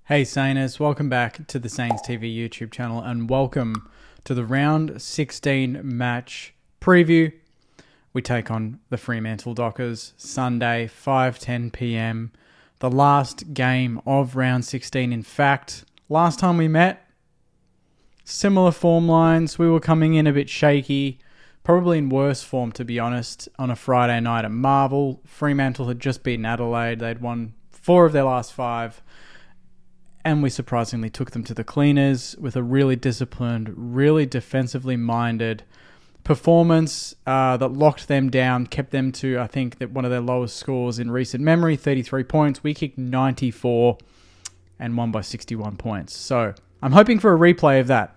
Hey Sainers, welcome back to the Saints TV YouTube channel and welcome to the round 16 match preview. We take on the Fremantle Dockers Sunday, 5:10 p.m. The last game of round 16. In fact, last time we met, similar form lines. We were coming in a bit shaky, probably in worse form to be honest, on a Friday night at Marvel. Fremantle had just beaten Adelaide. They'd won 4 of their last 5. And we surprisingly took them to the cleaners with a really disciplined, really defensively minded performance that locked them down, kept them to, I think, that one of their lowest scores in recent memory, 33 points. We kicked 94 and won by 61 points. So I'm hoping for a replay of that.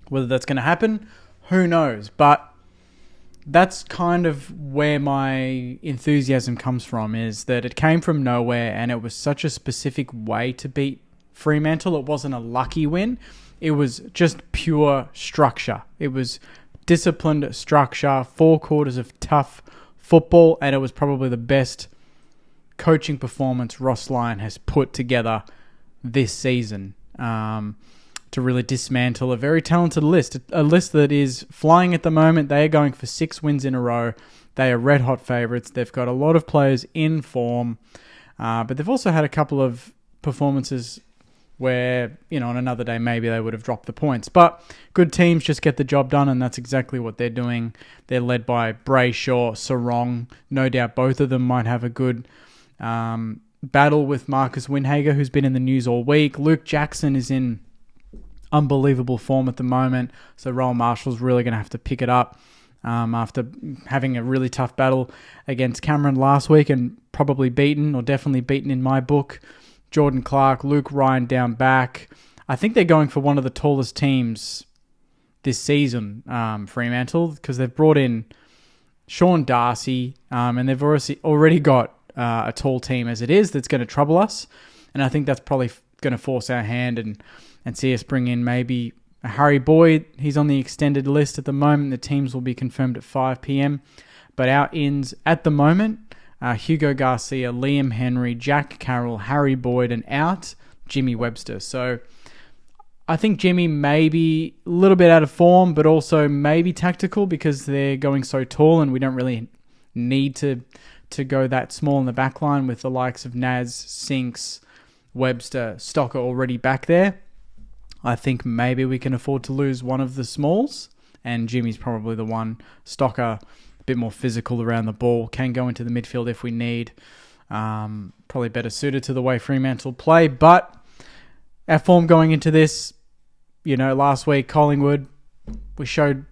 Whether that's going to happen, who knows? But that's kind of where my enthusiasm comes from, is that it came from nowhere and it was such a specific way to beat Fremantle. It wasn't a lucky win. It was just pure structure. It was disciplined structure, 4 quarters of tough football, and it was probably the best coaching performance Ross Lyon has put together this season to really dismantle a very talented list. A list that is flying at the moment. They are going for 6 wins in a row. They are red hot favourites. They've got a lot of players in form, but they've also had a couple of performances where, on another day, maybe they would have dropped the points. But good teams just get the job done, and that's exactly what they're doing. They're led by Brayshaw, Sarong. No doubt both of them might have a good battle with Marcus Windhager, who's been in the news all week. Luke Jackson is in unbelievable form at the moment, so Rowan Marshall's really going to have to pick it up after having a really tough battle against Cameron last week and probably beaten, or definitely beaten in my book. Jordan Clark, Luke Ryan down back. I think they're going for one of the tallest teams this season, Fremantle, because they've brought in Sean Darcy, and they've already got a tall team as it is that's going to trouble us. And I think that's probably going to force our hand and see us bring in maybe a Harry Boyd. He's on the extended list at the moment. The teams will be confirmed at 5 p.m. But our ins at the moment, Hugo Garcia, Liam Henry, Jack Carroll, Harry Boyd, and out, Jimmy Webster. So I think Jimmy may be a little bit out of form, but also maybe tactical because they're going so tall and we don't really need to go that small in the back line with the likes of Naz, Sinks, Webster, Stocker already back there. I think maybe we can afford to lose one of the smalls, and Jimmy's probably the one. Stocker, bit more physical around the ball, can go into the midfield if we need. Probably better suited to the way Fremantle play, but our form going into this, last week, Collingwood, we showed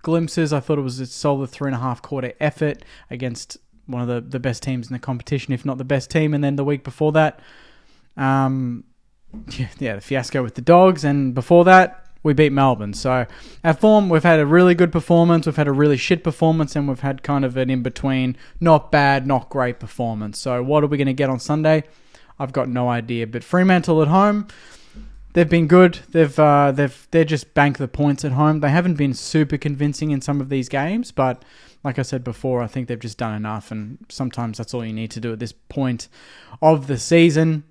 glimpses. I thought it was a solid 3.5 quarter effort against one of the best teams in the competition, if not the best team. And then the week before that, the fiasco with the Dogs, and before that, we beat Melbourne. So our form, we've had a really good performance, we've had a really shit performance, and we've had kind of an in-between, not bad, not great performance. So what are we going to get on Sunday? I've got no idea. But Fremantle at home, they've been good. They're just banked the points at home. They haven't been super convincing in some of these games, but like I said before, I think they've just done enough, and sometimes that's all you need to do at this point of the season.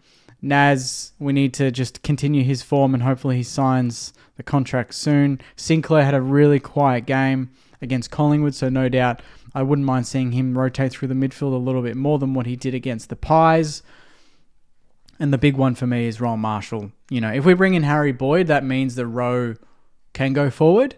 Naz, we need to just continue his form, and hopefully he signs the contract soon. Sinclair had a really quiet game against Collingwood, so no doubt I wouldn't mind seeing him rotate through the midfield a little bit more than what he did against the Pies. And the big one for me is Rowan Marshall. If we bring in Harry Boyd, that means that Rowe can go forward.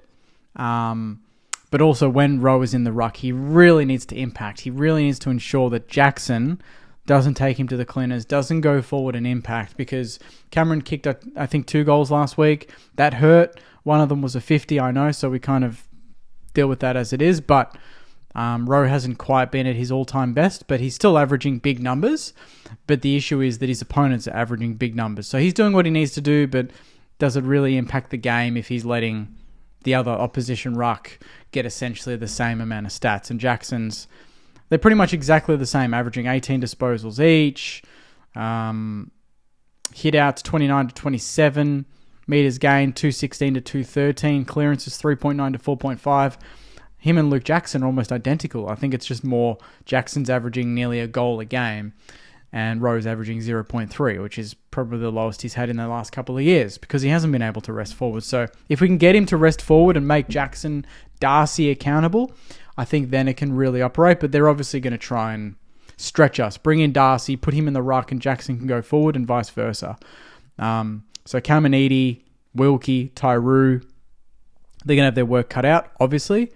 But also when Rowe is in the ruck, he really needs to impact. He really needs to ensure that Jackson doesn't take him to the cleaners, doesn't go forward and impact, because Cameron kicked, I think, 2 goals last week. That hurt. One of them was a 50, I know, so we kind of deal with that as it is. But Rowe hasn't quite been at his all-time best, but he's still averaging big numbers. But the issue is that his opponents are averaging big numbers. So he's doing what he needs to do, but does it really impact the game if he's letting the other opposition ruck get essentially the same amount of stats? And Jackson's, they're pretty much exactly the same, averaging 18 disposals each, hit outs 29 to 27, meters gained 216 to 213, clearances 3.9 to 4.5. Him and Luke Jackson are almost identical. I think it's just more Jackson's averaging nearly a goal a game, and Rowe's averaging 0.3, which is probably the lowest he's had in the last couple of years because he hasn't been able to rest forward. So if we can get him to rest forward and make Jackson, Darcy accountable, I think then it can really operate. But they're obviously going to try and stretch us. Bring in Darcy, put him in the ruck, and Jackson can go forward and vice versa. So Caminiti, Wilkie, Tyree, they're going to have their work cut out, obviously,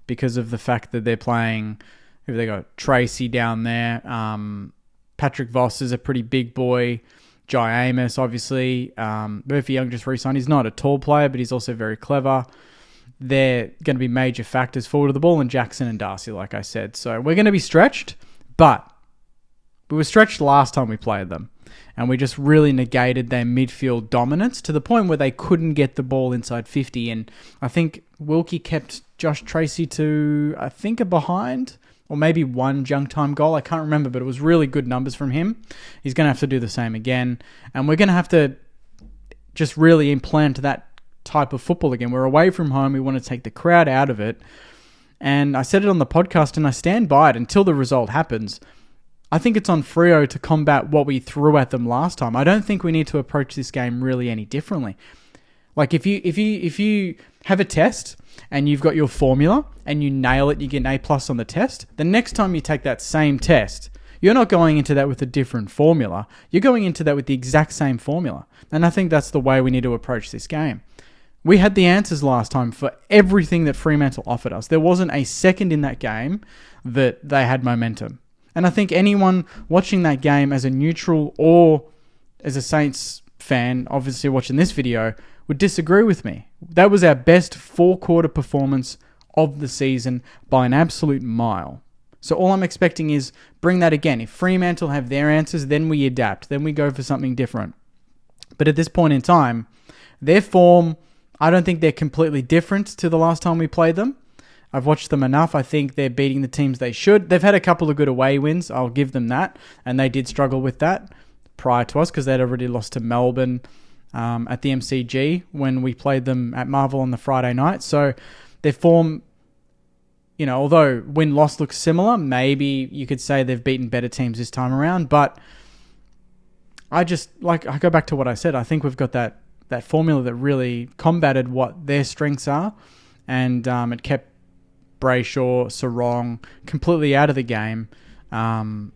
because of the fact that they're playing... They got Tracy down there. Patrick Voss is a pretty big boy. Jai Amos, obviously. Murphy Young just re-signed. He's not a tall player, but he's also very clever. They're going to be major factors forward of the ball, and Jackson and Darcy, like I said. So we're going to be stretched, but we were stretched last time we played them, and we just really negated their midfield dominance to the point where they couldn't get the ball inside 50. And I think Wilkie kept Josh Tracy to, I think, a behind, or maybe one junk time goal. I can't remember, but it was really good numbers from him. He's going to have to do the same again. And we're going to have to just really implant that type of football again. We're away from home. We want to take the crowd out of it. And I said it on the podcast, and I stand by it until the result happens. I think it's on Freo to combat what we threw at them last time. I don't think we need to approach this game really any differently. Like if you have a test and you've got your formula and you nail it, you get an A+ on the test. The next time you take that same test, you're not going into that with a different formula. You're going into that with the exact same formula. And I think that's the way we need to approach this game. We had the answers last time for everything that Fremantle offered us. There wasn't a second in that game that they had momentum. And I think anyone watching that game as a neutral or as a Saints fan, obviously watching this video, would disagree with me. That was our best four-quarter performance of the season by an absolute mile. So all I'm expecting is bring that again. If Fremantle have their answers, then we adapt. Then we go for something different. But at this point in time, their form, I don't think they're completely different to the last time we played them. I've watched them enough. I think they're beating the teams they should. They've had a couple of good away wins. I'll give them that. And they did struggle with that prior to us because they'd already lost to Melbourne at the MCG when we played them at Marvel on the Friday night. So their form, although win-loss looks similar, maybe you could say they've beaten better teams this time around. But I go back to what I said. I think we've got that formula that really combated what their strengths are, and it kept Brayshaw, Sarong completely out of the game, and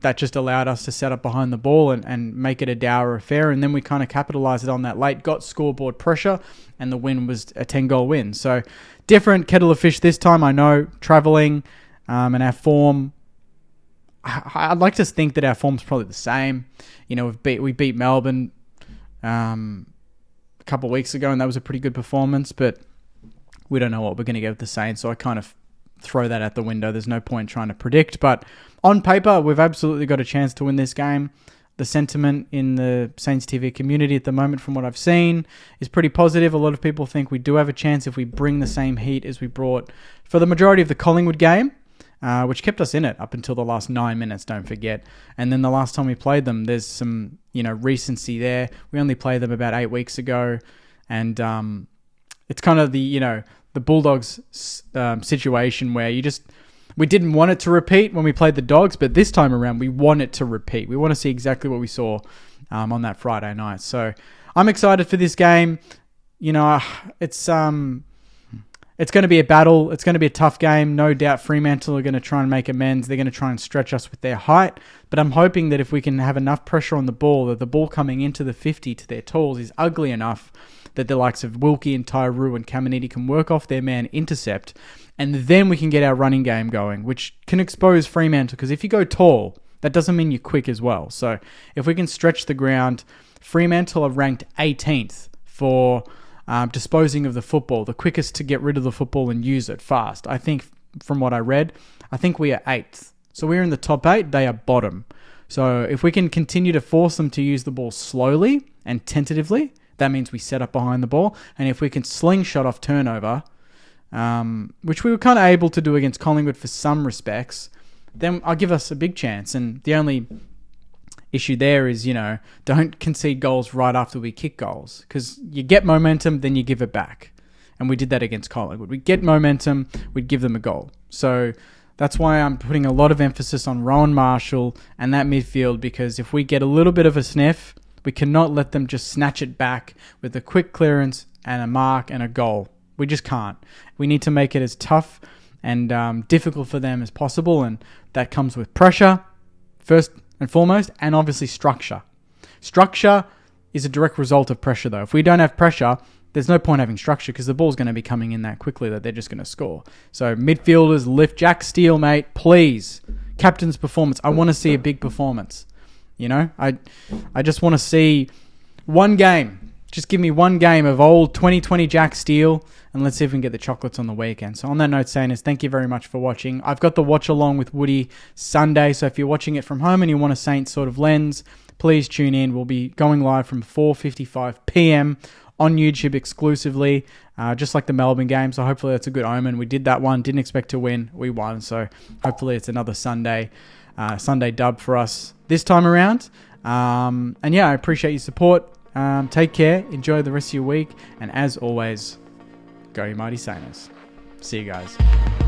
that just allowed us to set up behind the ball and make it a dour affair. And then we kind of capitalised on that late, got scoreboard pressure, and the win was a 10-goal win. So different kettle of fish this time, I know, travelling, and our form. I'd like to think that our form's probably the same. We beat Melbourne a couple of weeks ago, and that was a pretty good performance, but we don't know what we're going to get with the Saints, so I kind of throw that out the window. There's no point trying to predict, but on paper, we've absolutely got a chance to win this game. The sentiment in the Saints TV community at the moment, from what I've seen, is pretty positive. A lot of people think we do have a chance if we bring the same heat as we brought for the majority of the Collingwood game, which kept us in it up until the last 9 minutes, don't forget. And then the last time we played them, there's some, recency there. We only played them about 8 weeks ago, and it's kind of the Bulldogs situation where we didn't want it to repeat when we played the Dogs, but this time around we want it to repeat. We want to see exactly what we saw on that Friday night. So I'm excited for this game. It's going to be a battle. It's going to be a tough game. No doubt Fremantle are going to try and make amends. They're going to try and stretch us with their height. But I'm hoping that if we can have enough pressure on the ball, that the ball coming into the 50 to their tools is ugly enough that the likes of Wilkie and Tyree and Caminiti can work off their man intercept, and then we can get our running game going, which can expose Fremantle, because if you go tall, that doesn't mean you're quick as well. So if we can stretch the ground, Fremantle are ranked 18th for disposing of the football, the quickest to get rid of the football and use it fast. I think, from what I read, I think we are 8th. So we're in the top 8, they are bottom. So if we can continue to force them to use the ball slowly and tentatively, that means we set up behind the ball. And if we can slingshot off turnover, which we were kind of able to do against Collingwood for some respects, then I'll give us a big chance. And the only issue there is, don't concede goals right after we kick goals, because you get momentum, then you give it back. And we did that against Collingwood. We get momentum, we'd give them a goal. So That's why I'm putting a lot of emphasis on Rowan Marshall and that midfield, because if we get a little bit of a sniff, we cannot let them just snatch it back with a quick clearance and a mark and a goal. We just can't. We need to make it as tough and difficult for them as possible, and that comes with pressure, first and foremost, and obviously structure. Structure is a direct result of pressure, though. If we don't have pressure, there's no point having structure because the ball's going to be coming in that quickly that they're just going to score. So midfielders, lift. Jack Steele, mate, please. Captain's performance. I want to see a big performance. You know, I just want to see one game. Just give me one game of old 2020 Jack Steele, and let's see if we can get the chocolates on the weekend. So on that note, Sainers, thank you very much for watching. I've got the watch along with Woody Sunday, so if you're watching it from home and you want a Saints sort of lens, please tune in. We'll be going live from 4:55 p.m. on YouTube exclusively, just like the Melbourne game. So hopefully that's a good omen. We did that one. Didn't expect to win. We won. So hopefully it's another Sunday dub for us this time around. And yeah, I appreciate your support. Take care. Enjoy the rest of your week. And as always, go you mighty Sainers. See you guys.